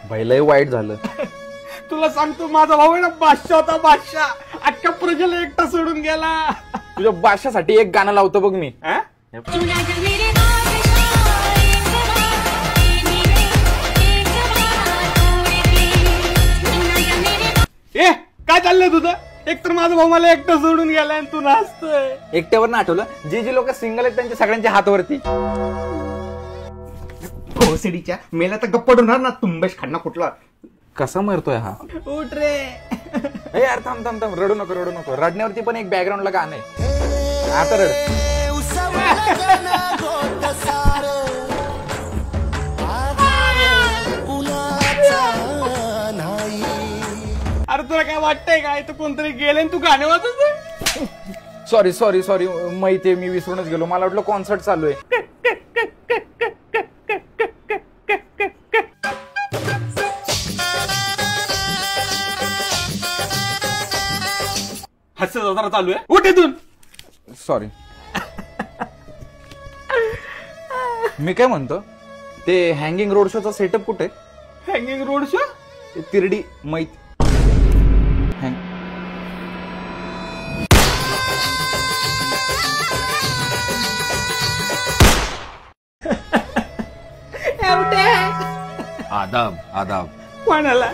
भाई लय वाईट झालं. तुला सांगतो माझा भाऊ आहे ना बादशाह होता, बादशाह. अख्ख्या प्रजेला एकटा सोडून गेला. तुझ्या बादशासाठी एक गाणं लावतो बघ मी. ए काय चाललंय तुझं? एक तर माझा भाऊ मला एकटा सोडून गेला आणि तू नाचतोय. एकट्यावर ना आठवलं, जे लोक सिंगल आहेत त्यांच्या सगळ्यांच्या हातावरती. भोसडीच्या मेला तर गप्पड होणार ना. तुंबेश खन्ना कुठला कसा मरतोय हा? उठ रे. यार थांब थांब थांब, रडू नको रडू नको. रडण्यावरती पण एक बॅकग्राऊंडला गाणं आहे. आता रड. अरे तुला काय वाटतंय काय? तर कोणतरी गेले तू गाणे वाजवतोय. सॉरी सॉरी सॉरी, माहितीये मी विसरूनच गेलो. मला वाटलं कॉन्सर्ट चालू आहे. हास्य जत्रा चालू आहे. उठ इथून. सॉरी. मी काय म्हणतो, ते हँगिंग रोड शोचा सेटअप कुठे? हँगिंग रोड शो तिरडी मैत. आदाब आदाब. कोणाला?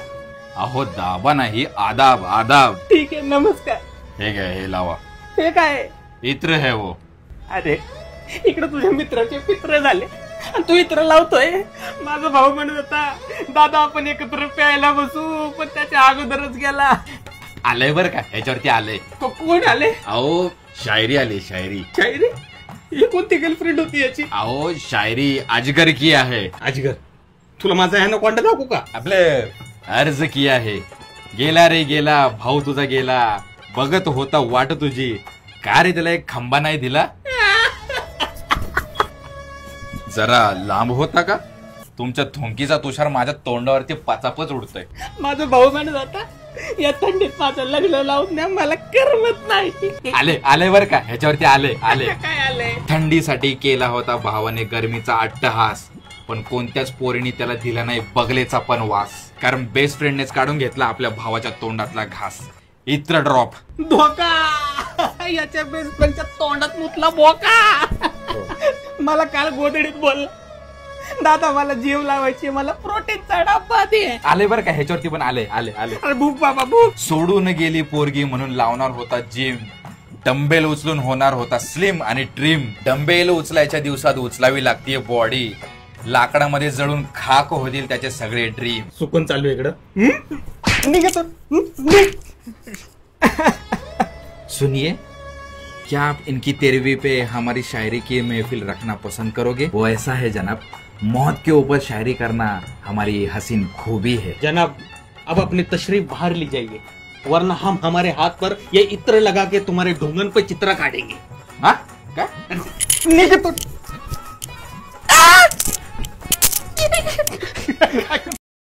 अहो दाबा नाही, आदाब आदाब. ठीक आहे, नमस्कार. हे काय, हे लावा. हे काय? इत्र है वो. अरे इकडे तुझ्या मित्राचे पित्र झाले आणि तू इत्र लावतोय. माझा भाऊ म्हणत होता दादा आपण एकत्र प्यायला बसू, पण त्याच्या अगोदरच गेला. आलंय बर का, ह्याच्यावरती आलंय. कोण आले? अहो शायरी आली, शायरी. शायरी? ही कोणती गर्लफ्रेंड होती याची? अहो शायरी अजगर की आहे. अजगर? तुला माझा ह्यानं कोणता दाखवू का? आपले अर्ज किया आहे. गेला रे गेला, भाऊ तुझा गेला, बघत होता वाट तुझी, का रे त्याला एक खंबा नाही दिला? जरा लांब होता का? तुमच्या थुंकीचा तुषार माझ्या तोंडावरती पाचापच उडतोय. माझा भाऊ म्हणत होता या थंडीत माझं लग्न लावून द्या, मला करमत नाही. आले आले बर का, ह्याच्यावरती आले आले. काय आलंय? थंडीसाठी केला होता भावाने गरमीचा अट्टहास, पण कोणत्याच पोरीने त्याला दिला नाही बगलेचा पण वास, कारण बेस्ट फ्रेंडनेच काढून घेतला आपल्या भावाच्या तोंडातला घास. इत्र ड्रॉप. धोका. याच्या बेस्ट फ्रेंडच्या तोंडात मुतला बोका. मला काल गोदडीत बोल, दादा मला जीव लावायची, मला प्रोटीनचा डब्बा दे. आले बर का, ह्याच्यावरती पण आले आले आले. अरे भूक बाबा भूक. सोडून गेली पोरगी म्हणून लावणार होता जिम, डंबेल उचलून होणार होता स्लिम आणि ट्रिम. डंबेल उचलायच्या दिवसात उचलावी लागतीये बॉडी, लाकडामध्ये जळून खाक होतील त्याचे सगळे ड्रीम. सुकून चालू इकडं. सुनिए, क्या आप इनकी तेरहवीं पे हमारी शायरी की महफिल रखना पसंद करोगे? वो ऐसा है जनाब, मौत के ऊपर शायरी करना हमारी हसीन खूबी है. जनाब अब अपनी तशरीफ बाहर ली जाइए, वरना हम हमारे हाथ पर ये इत्र लगा के तुम्हारे ढूंढन पे चित्र काटेंगे. हाँ क्या? निकल तो.